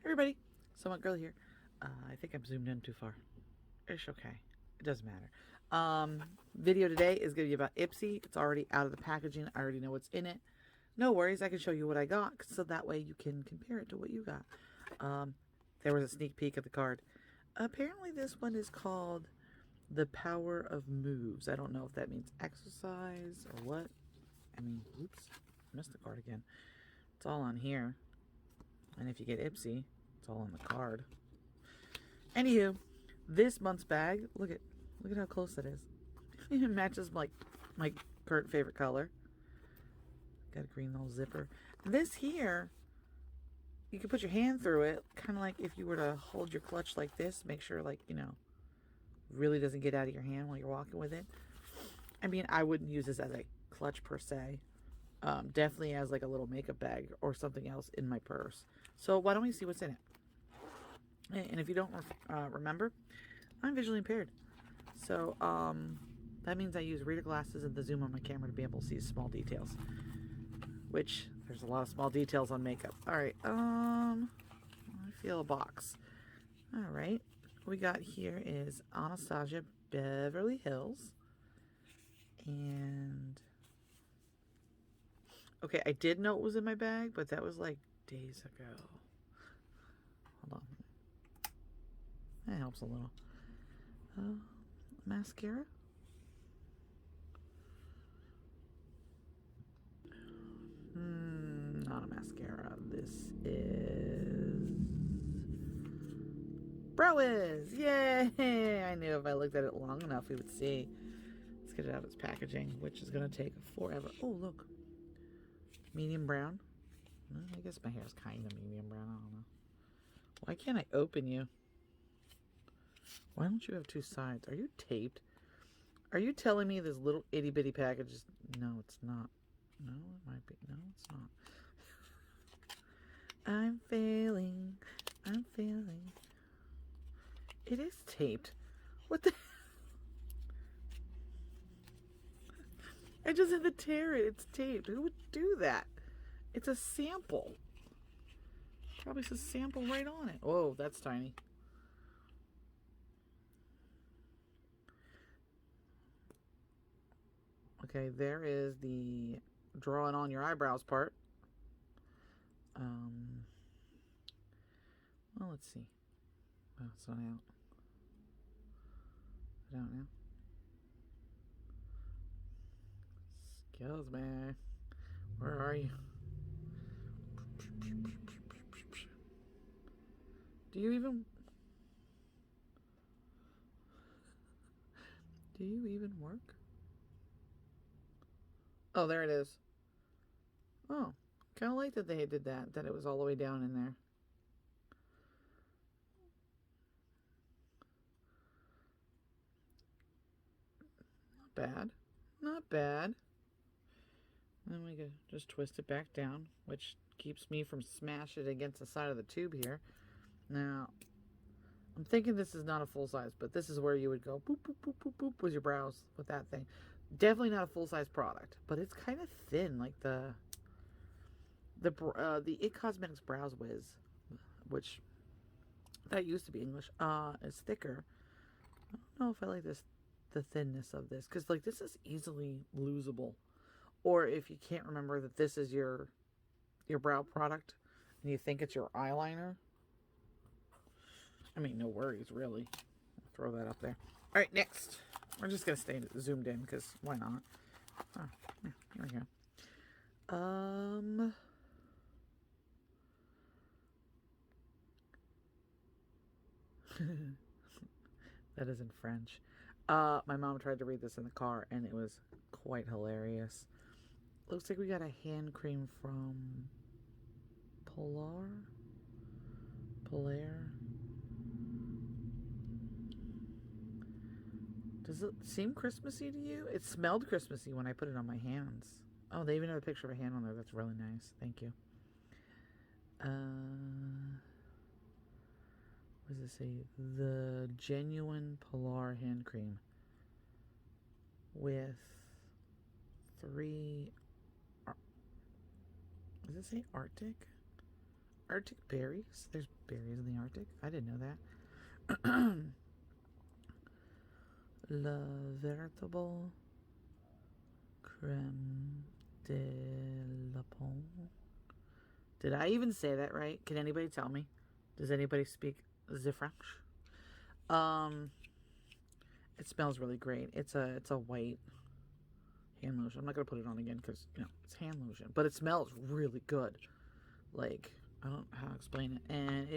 Everybody, Somewhat Girl here. I think I'm zoomed in too far. It's okay. It doesn't matter. Video today is going to be about Ipsy. It's already out of the packaging. I already know what's in it. No worries. I can show you what I got, so that way you can compare it to what you got. There was a sneak peek of the card. Apparently this one is called The Power of Moves. I don't know if that means exercise or what. I mean, oops, missed the card again. It's all on here. And if you get Ipsy, it's all on the card. Anywho, this month's bag, look at how close that is. It matches like my current favorite color. Got a green little zipper. This here, you can put your hand through it, kind of like if you were to hold your clutch like this, make sure, like, you know, really doesn't get out of your hand while you're walking with it. I mean, I wouldn't use this as a clutch per se. Definitely as like a little makeup bag or something else in my purse. So why don't we see what's in it? And if you don't remember, I'm visually impaired. So that means I use reader glasses and the zoom on my camera to be able to see small details. Which, there's a lot of small details on makeup. Alright, I feel a box. Alright, what we got here is Anastasia, Beverly Hills. And okay, I did know it was in my bag, but that was like days ago. Hold on. That helps a little. Mascara. Not a mascara. This is Brow Wiz. Yay! I knew if I looked at it long enough we would see. Let's get it out of its packaging, which is going to take forever. Oh, look. Medium brown. I guess my hair is kind of medium brown. I don't know. Why can't I open you? Why don't you have two sides? Are you taped? Are you telling me this little itty bitty package is... No, it's not. No, it might be. No, it's not. I'm failing. I'm failing. It is taped. What the... I just had to tear it. It's taped. Who would do that? It's a sample. Probably says sample right on it. Whoa, that's tiny. Okay, there is the drawing on your eyebrows part. Well, let's see. Oh, it's not out. I don't know. Excuse me. Where are you? Do you even... Do you even work? Oh, there it is. Oh, kind of like that they did that it was all the way down in there. Not bad. Not bad. Then we could just twist it back down, which keeps me from smashing it against the side of the tube here. Now, I'm thinking this is not a full size, but this is where you would go boop, boop, boop, boop, boop with your brows with that thing. Definitely not a full size product, but it's kind of thin, like the It Cosmetics Brows Wiz, which that used to be English, is thicker. I don't know if I like the thinness of this, because like this is easily losable. Or if you can't remember that this is your brow product and you think it's your eyeliner, I mean, no worries, really. I'll throw that up there. All right, next. We're just going to stay zoomed in because why not? Oh, yeah, here we go. That is in French. My mom tried to read this in the car and it was quite hilarious. Looks like we got a hand cream from Polar. Does it seem Christmassy to you? It smelled Christmassy when I put it on my hands. Oh, they even have a picture of a hand on there. That's really nice. Thank you. What does it say? The Genuine Polar Hand Cream with 3... Does it say Arctic? Arctic berries. There's berries in the Arctic. I didn't know that. Le véritable crème de la pomme. Did I even say that right? Can anybody tell me? Does anybody speak the French? It smells really great. It's a white hand lotion. I'm not gonna put it on again because it's hand lotion, but it smells really good. Like, I don't know how to explain it, and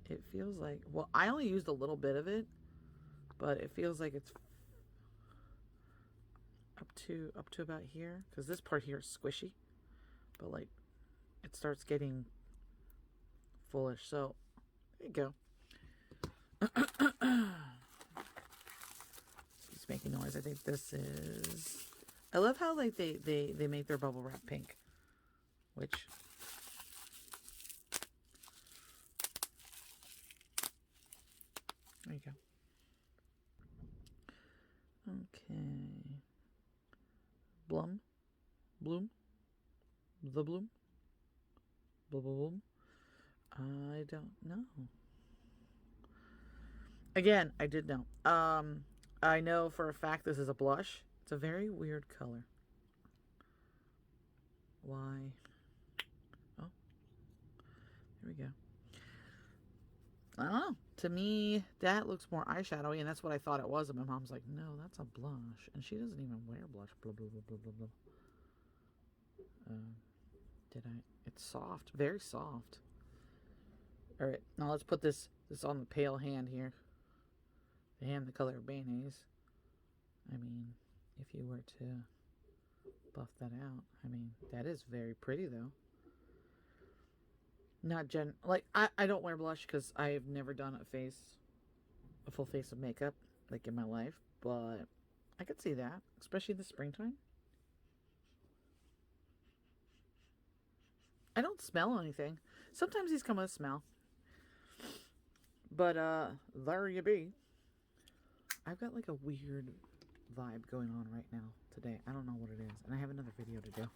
it feels like, well, I only used a little bit of it, but it feels like it's up to about here, because this part here is squishy, but like it starts getting fullish. So there you go. He's making noise. I think this is, I love how like they make their bubble wrap pink, which there you go. Okay. Bloom. The Bloom. Bloom. I don't know. Again, I did know. I know for a fact this is a blush. It's a very weird color. Why? Oh. There we go. I don't know. To me, that looks more eyeshadowy, and that's what I thought it was. And my mom's like, no, that's a blush. And she doesn't even wear blush. Blah, blah, blah, blah, blah, blah. Did I? It's soft. Very soft. All right. Now let's put this on the pale hand here. The hand the color of mayonnaise. I mean, if you were to buff that out, I mean, that is very pretty, though. Not like, I don't wear blush because I've never done a full face of makeup, like, in my life, but I could see that, especially in the springtime. I don't smell anything. Sometimes these come with a smell. But, there you be. I've got, like, a weird vibe going on right now today. I don't know what it is, and I have another video to do.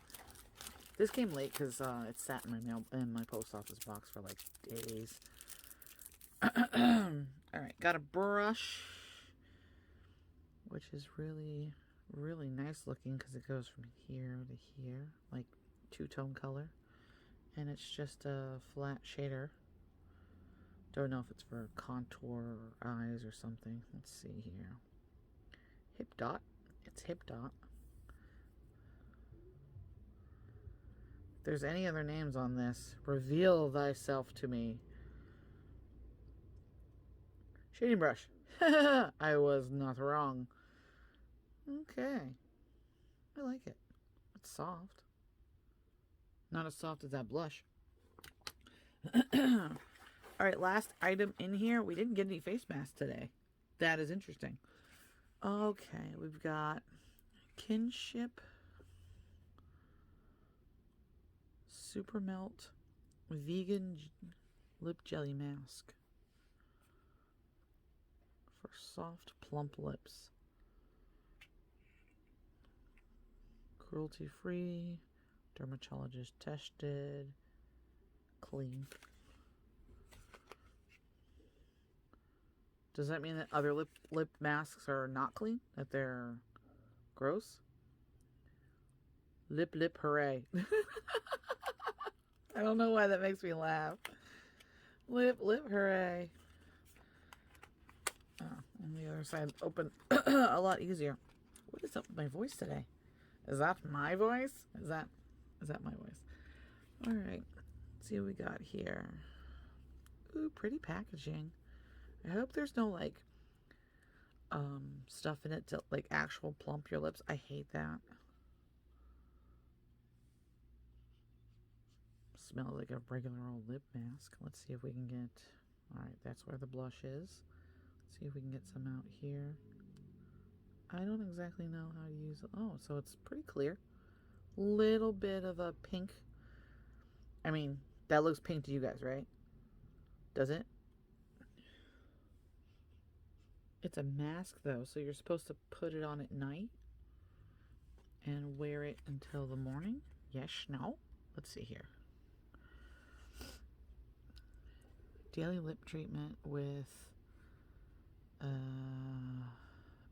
This came late because it sat in my post office box for like days. Alright, got a brush, which is really, really nice looking because it goes from here to here, like two-tone color. And it's just a flat shader. Don't know if it's for contour or eyes or something. Let's see here. Hip dot. It's hip dot. If there's any other names on this, reveal thyself to me. Shading brush. I was not wrong. Okay. I like it. It's soft. Not as soft as that blush. Alright, last item in here. We didn't get any face masks today. That is interesting. Okay, we've got Kinship Super Melt Vegan Lip Jelly Mask for soft, plump lips. Cruelty-free, dermatologist tested, clean. Does that mean that other lip masks are not clean? That they're gross? Lip hooray. I don't know why that makes me laugh. Lip hooray. Oh, and the other side open a lot easier. What is up with my voice today? Is that my voice? Is that my voice? Alright. Let's see what we got here. Ooh, pretty packaging. I hope there's no like stuff in it to like actual plump your lips. I hate that. Smells like a regular old lip mask. Let's see if we can get... Alright, that's where the blush is. Let's see if we can get some out here. I don't exactly know how to use it. Oh, so it's pretty clear. Little bit of a pink. I mean, that looks pink to you guys, right? Does it? It's a mask, though, so you're supposed to put it on at night and wear it until the morning. Yes, no? Let's see here. Daily lip treatment with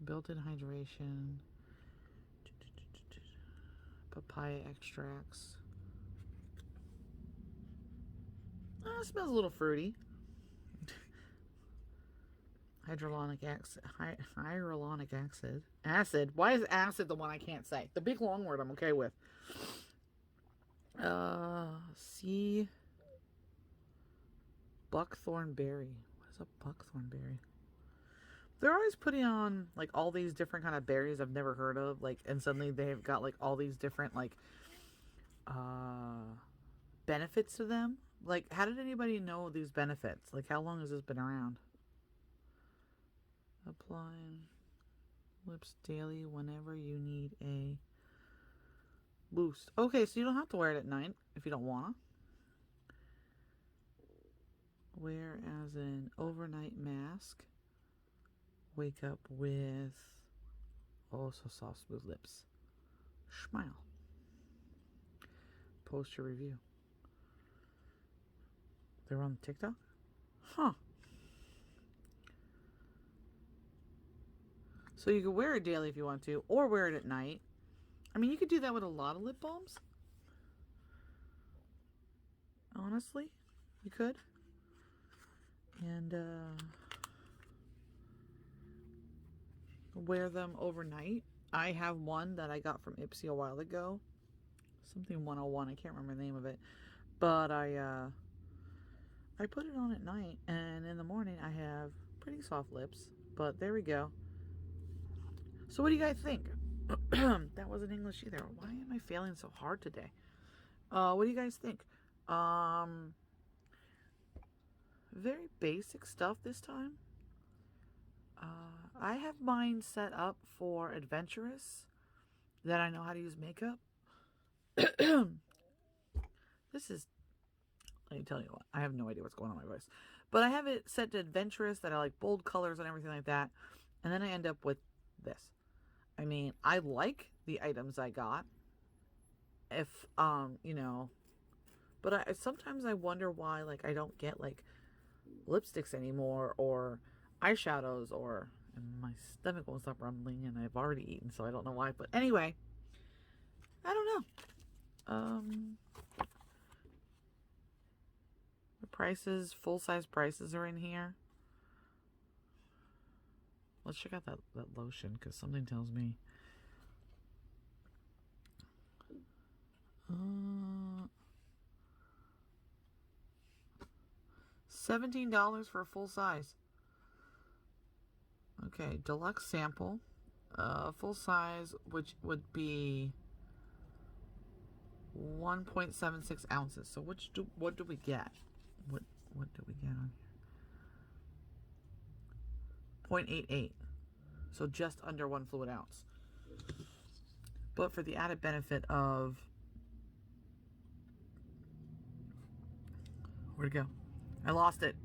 built-in hydration, papaya extracts. It smells a little fruity. Hyaluronic acid. Why is acid the one I can't say? The big long word I'm okay with. Sea buckthorn berry. What is a buckthorn berry? They're always putting on like all these different kind of berries I've never heard of, like, and suddenly they've got like all these different like benefits to them. Like, how did anybody know these benefits? Like, how long has this been around? Applying lips daily whenever you need a boost. Okay, so you don't have to wear it at night if you don't wanna. Wear as an overnight mask. Wake up with so soft, smooth lips. Smile. Post your review. They're on TikTok? Huh. So you could wear it daily if you want to, or wear it at night. I mean, you could do that with a lot of lip balms. Honestly, you could. And wear them overnight. I have one that I got from Ipsy a while ago. Something 101. I can't remember the name of it. But I put it on at night, and in the morning I have pretty soft lips. But there we go. So what do you guys think? That wasn't English either. Why am I failing so hard today? What do you guys think? Very basic stuff this time. I have mine set up for adventurous, that I know how to use makeup. This is, let me tell you what, I have no idea what's going on in my voice. But I have it set to adventurous, that I like bold colors and everything like that. And then I end up with this. I mean, I like the items I got. If, you know, but sometimes I wonder why, like, I don't get, like, lipsticks anymore, or eyeshadows, or, and my stomach won't stop rumbling, and I've already eaten, so I don't know why. But anyway, I don't know. The prices, full-size prices are in here. Let's check out that lotion, because something tells me. $17 for a full size. Okay, deluxe sample. Full size, which would be 1.76 ounces. So what do we get? What do we get on here? 0.88. So just under 1 fluid ounce. But for the added benefit of, where'd it go? I lost it.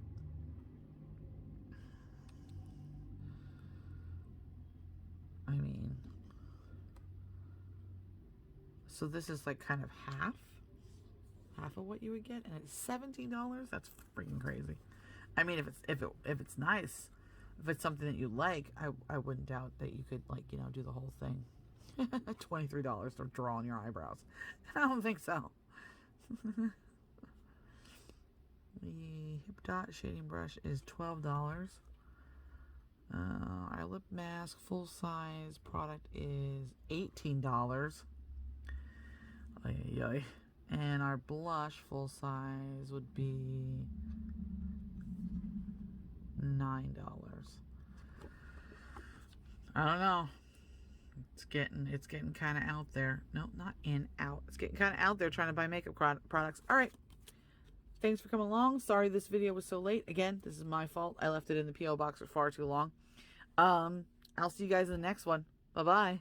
I mean, so this is like kind of half of what you would get, and it's $17. That's freaking crazy. I mean, if it's nice, if it's something that you like, I wouldn't doubt that you could, like, you know, do the whole thing. $23 to draw on your eyebrows. I don't think so. The Hip Dot shading brush is $12. Our lip mask full size product is $18. And our blush full size would be $9. I don't know. It's getting kind of out there. No, not in, out. It's getting kind of out there trying to buy makeup products. All right. Thanks for coming along. Sorry this video was so late. Again, this is my fault. I left it in the P.O. box for far too long. I'll see you guys in the next one. Bye-bye.